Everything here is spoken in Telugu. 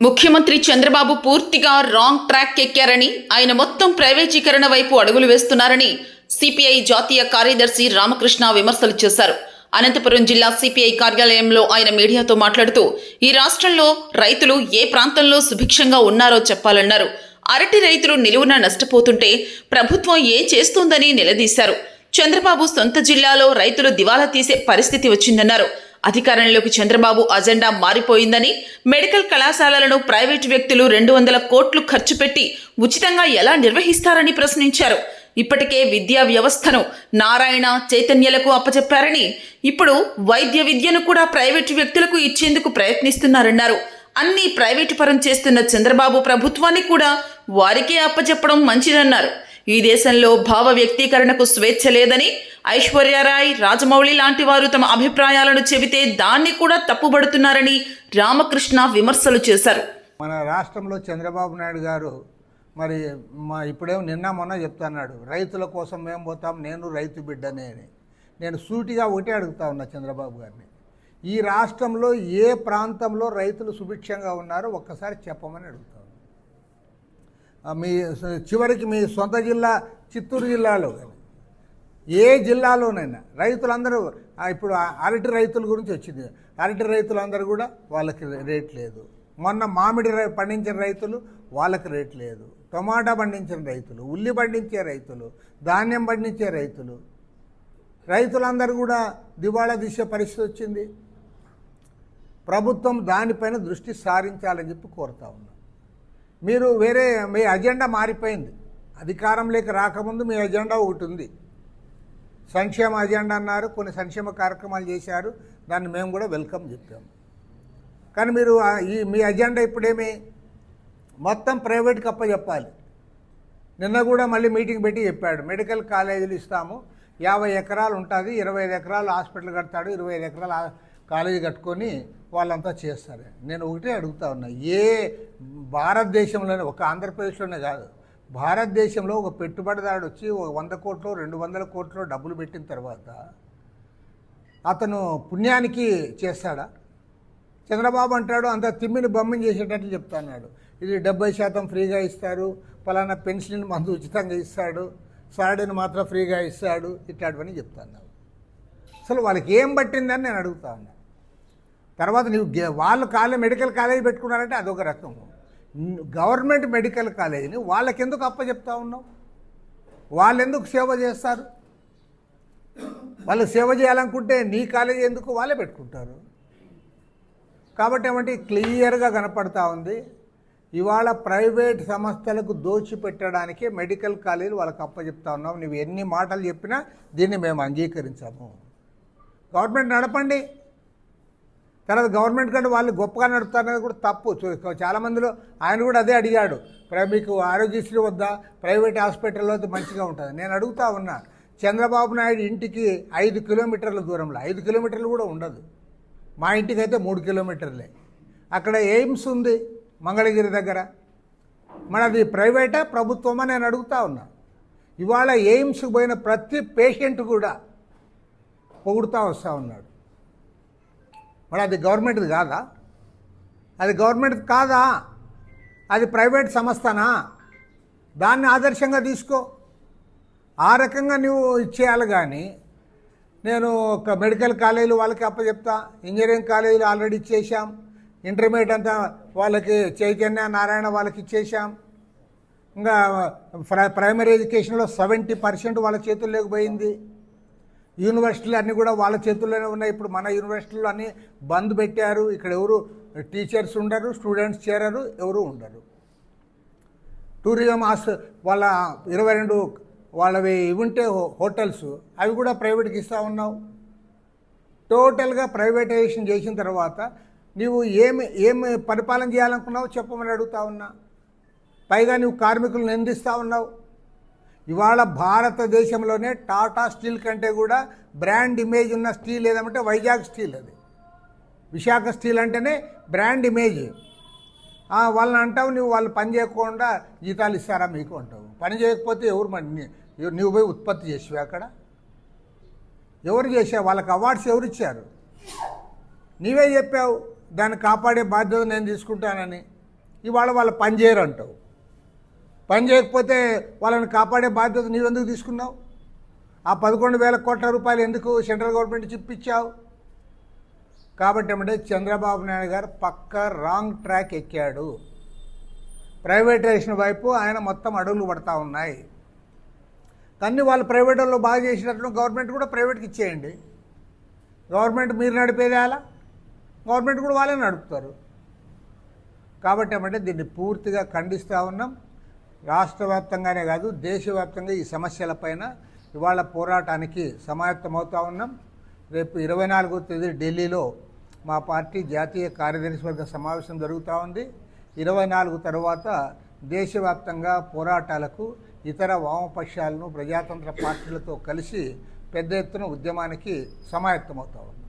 ముఖ్యమంత్రి చంద్రబాబు పూర్తిగా రాంగ్ ట్రాక్ ఎక్కారని, ఆయన మొత్తం ప్రైవేటీకరణ వైపు అడుగులు వేస్తున్నారని సిపిఐ జాతీయ కార్యదర్శి రామకృష్ణ విమర్శలు చేశారు. అనంతపురం జిల్లా సిపిఐ కార్యాలయంలో ఆయన మీడియాతో మాట్లాడుతూ, ఈ రాష్ట్రంలో రైతులు ఏ ప్రాంతంలో సుభిక్షంగా ఉన్నారో చెప్పాలన్నారు. అరటి రైతులు నిలువున నష్టపోతుంటే ప్రభుత్వం ఏం చేస్తోందని నిలదీశారు. చంద్రబాబు సొంత జిల్లాలో రైతులు దివాలా తీసే పరిస్థితి వచ్చిందన్నారు. అధికారంలోకి చంద్రబాబు అజెండా మారిపోయిందని, మెడికల్ కళాశాలలను ప్రైవేటు వ్యక్తులు 200 కోట్లు ఖర్చు పెట్టి ఉచితంగా ఎలా నిర్వహిస్తారని ప్రశ్నించారు. ఇప్పటికే విద్యా వ్యవస్థను నారాయణ, చైతన్యలకు అప్పచెప్పారని, ఇప్పుడు వైద్య విద్యను కూడా ప్రైవేటు వ్యక్తులకు ఇచ్చేందుకు ప్రయత్నిస్తున్నారన్నారు. అన్నీ ప్రైవేటు పరం చేస్తున్న చంద్రబాబు ప్రభుత్వాన్ని కూడా వారికే అప్పచెప్పడం మంచిదన్నారు. ఈ దేశంలో భావ వ్యక్తీకరణకు స్వేచ్ఛ లేదని, ఐశ్వర్యరాయ్, రాజమౌళి లాంటి వారు తమ అభిప్రాయాలను చెబితే దాన్ని కూడా తప్పుబడుతున్నారని రామకృష్ణ విమర్శలు చేశారు. మన రాష్ట్రంలో చంద్రబాబు నాయుడు గారు మరి ఇప్పుడేమో నిన్న మొన్న చెప్తున్నాడు, రైతుల కోసం మేము పోతాం, నేను రైతు బిడ్డనే అని. నేను సూటిగా ఒకటే అడుగుతా ఉన్నా చంద్రబాబు గారిని, ఈ రాష్ట్రంలో ఏ ప్రాంతంలో రైతులు సుభిక్షంగా ఉన్నారో ఒక్కసారి చెప్పమని అడుగుతాను. మీ చివరికి మీ సొంత జిల్లా చిత్తూరు జిల్లాలో ఏ జిల్లాలోనైనా రైతులందరూ, ఇప్పుడు అరటి రైతుల గురించి వచ్చింది, అరటి రైతులందరూ కూడా వాళ్ళకి రేట్ లేదు. మొన్న మామిడి పండించిన రైతులు వాళ్ళకి రేట్ లేదు. టొమాటా పండించిన రైతులు, ఉల్లి పండించే రైతులు, ధాన్యం పండించే రైతులందరూ కూడా దివాళా తీసే పరిస్థితి వచ్చింది. ప్రభుత్వం దానిపైన దృష్టి సారించాలని చెప్పి కోరుతా ఉన్నాం. మీరు మీ అజెండా మారిపోయింది. అధికారంలోకి రాకముందు మీ అజెండా ఒకటి ఉంది, సంక్షేమ అజెండా అన్నారు, కొన్ని సంక్షేమ కార్యక్రమాలు చేశారు, దాన్ని మేము కూడా వెల్కమ్ చెప్పాము. కానీ మీరు మీ అజెండా ఇప్పుడేమి మొత్తం ప్రైవేట్కి అప్పచెప్పాలి. నిన్న కూడా మళ్ళీ మీటింగ్ పెట్టి చెప్పాడు, మెడికల్ కాలేజీలు ఇస్తాము, 50 ఎకరాలు ఉంటుంది, 25 ఎకరాలు హాస్పిటల్ కడతాడు, 25 ఎకరాల కాలేజీ కట్టుకొని వాళ్ళంతా చేస్తారు. నేను ఒకటే అడుగుతా ఉన్నా, ఏ భారతదేశంలోనే, ఒక ఆంధ్రప్రదేశ్లోనే కాదు, భారతదేశంలో ఒక పెట్టుబడిదారుడు వచ్చి 100 కోట్లు 200 కోట్లు డబ్బులు పెట్టిన తర్వాత అతను పుణ్యానికి చేస్తాడా? చంద్రబాబు అంటాడు అంత తిమ్మిని బొమ్మని చేసేటట్లు చెప్తున్నాడు, ఇది 70% ఫ్రీగా ఇస్తారు, పలానా పెన్సిల్ మందు ఉచితంగా ఇస్తాడు, సాడీని మాత్రం ఫ్రీగా ఇస్తాడు, ఇట్లాంటివన్నీ చెప్తున్నావు. అసలు వాళ్ళకి ఏం పట్టిందని నేను అడుగుతా ఉన్నా. తర్వాత నువ్వు వాళ్ళు మెడికల్ కాలేజీ పెట్టుకున్నారంటే అదొక రకం. గవర్నమెంట్ మెడికల్ కాలేజీని వాళ్ళకెందుకు అప్పచెప్తా ఉన్నావు? వాళ్ళు ఎందుకు సేవ చేస్తారు? వాళ్ళు సేవ చేయాలనుకుంటే నీ కాలేజీ ఎందుకు వాళ్ళే పెట్టుకుంటారు. కాబట్టి ఏమంటే క్లియర్గా కనపడతా ఉంది, ఇవాళ ప్రైవేట్ సంస్థలకు దోచిపెట్టడానికే మెడికల్ కాలేజీలు వాళ్ళకి అప్పచెప్తా ఉన్నావు. నువ్వు ఎన్ని మాటలు చెప్పినా దీన్ని మేము అంగీకరించాము. గవర్నమెంట్ నడపండి, తర్వాత గవర్నమెంట్ కంటే వాళ్ళు గొప్పగా నడుపుతారనేది కూడా తప్పు. చాలామందిలో ఆయన కూడా అదే అడిగాడు, మీకు ఆరోగ్యశ్రీ వద్దా, ప్రైవేట్ హాస్పిటల్లో మంచిగా ఉంటుంది. నేను అడుగుతా ఉన్నా, చంద్రబాబు నాయుడు ఇంటికి 5 కిలోమీటర్ల దూరంలో, 5 కిలోమీటర్లు కూడా ఉండదు, మా ఇంటికి అయితే 3 కిలోమీటర్లే, అక్కడ ఎయిమ్స్ ఉంది మంగళగిరి దగ్గర. మరి అది ప్రైవేటా ప్రభుత్వమా నేను అడుగుతా ఉన్నా. ఇవాళ ఎయిమ్స్కి పోయిన ప్రతి పేషెంట్ కూడా పొగుడుతూ వస్తూ ఉన్నాడు. మరి అది గవర్నమెంట్ది కాదా? అది గవర్నమెంట్ కాదా? అది ప్రైవేట్ సంస్థనా? దాన్ని ఆదర్శంగా తీసుకో. ఆ రకంగా నువ్వు ఇచ్చేయాలి. కానీ నేను ఒక మెడికల్ కాలేజీలు వాళ్ళకి అప్పచెప్తా, ఇంజనీరింగ్ కాలేజీలు ఆల్రెడీ ఇచ్చేసాం, ఇంటర్మీడియట్ అంతా వాళ్ళకి చైతన్య, నారాయణ వాళ్ళకి ఇచ్చేసాం, ఇంకా ప్రైమరీ ఎడ్యుకేషన్లో 70% వాళ్ళ చేతుల్లోకి పోయింది. యూనివర్సిటీలు అన్నీ కూడా వాళ్ళ చేతుల్లోనే ఉన్నాయి. ఇప్పుడు మన యూనివర్సిటీలు అన్నీ బంద్ పెట్టారు. ఇక్కడ ఎవరు టీచర్స్ ఉండరు, స్టూడెంట్స్ చేరరు, ఎవరు ఉండరు. టూరిజం వాళ్ళ 22 వాళ్ళవి ఉంటే హోటల్స్, అవి కూడా ప్రైవేట్కి ఇస్తూ ఉన్నావు. టోటల్గా ప్రైవేటైజేషన్ చేసిన తర్వాత నీవు ఏమి పరిపాలన చేయాలనుకున్నావు చెప్పమని అడుగుతా ఉన్నా. పైగా నువ్వు కార్మికులను నిందిస్తూ ఉన్నావు. ఇవాళ భారతదేశంలోనే టాటా స్టీల్ కంటే కూడా బ్రాండ్ ఇమేజ్ ఉన్న స్టీల్ ఏదంటే వైజాగ్ స్టీల్. అది విశాఖ స్టీల్ అంటేనే బ్రాండ్ ఇమేజ్. వాళ్ళని అంటావు, నువ్వు వాళ్ళు పని చేయకుండా జీతాలు ఇస్తారా మీకు అంటావు. పని చేయకపోతే నువ్వు పోయి ఉత్పత్తి చేసావు, అక్కడ ఎవరు చేసావు? వాళ్ళకి అవార్డ్స్ ఎవరు ఇచ్చారు? నీవే చెప్పావు దాన్ని కాపాడే బాధ్యత నేను తీసుకుంటానని. ఇవాళ వాళ్ళు పని చేయరు అంటావు. పని చేయకపోతే వాళ్ళని కాపాడే బాధ్యత నీవెందుకు తీసుకున్నావు? ఆ 11,000 కోట్ల రూపాయలు ఎందుకు సెంట్రల్ గవర్నమెంట్ ఇప్పించావు? కాబట్టి ఏమంటే చంద్రబాబు నాయుడు గారు పక్కా రాంగ్ ట్రాక్ ఎక్కాడు. ప్రైవేటైజేషన్ వైపు ఆయన మొత్తం అడుగులు పడతా ఉన్నాయి. కానీ వాళ్ళు ప్రైవేట్ వాళ్ళు బాగా చేసినట్లు గవర్నమెంట్ కూడా ప్రైవేట్కి ఇచ్చేయండి. గవర్నమెంట్ మీరు నడిపేది అలా, గవర్నమెంట్ కూడా వాళ్ళే నడుపుతారు. కాబట్టి ఏమంటే దీన్ని పూర్తిగా ఖండిస్తూ ఉన్నాం. రాష్ట్ర వ్యాప్తంగానే కాదు, దేశవ్యాప్తంగా ఈ సమస్యలపైన ఇవాళ పోరాటానికి సమాయత్తమవుతూ ఉన్నాం. రేపు 24వ తేదీ ఢిల్లీలో మా పార్టీ జాతీయ కార్యదర్శి వర్గ సమావేశం జరుగుతూ ఉంది. 24 తర్వాత దేశవ్యాప్తంగా పోరాటాలకు ఇతర వామపక్షాలను ప్రజాతంత్ర పార్టీలతో కలిసి పెద్ద ఎత్తున ఉద్యమానికి సమాయత్తమవుతా ఉన్నాం.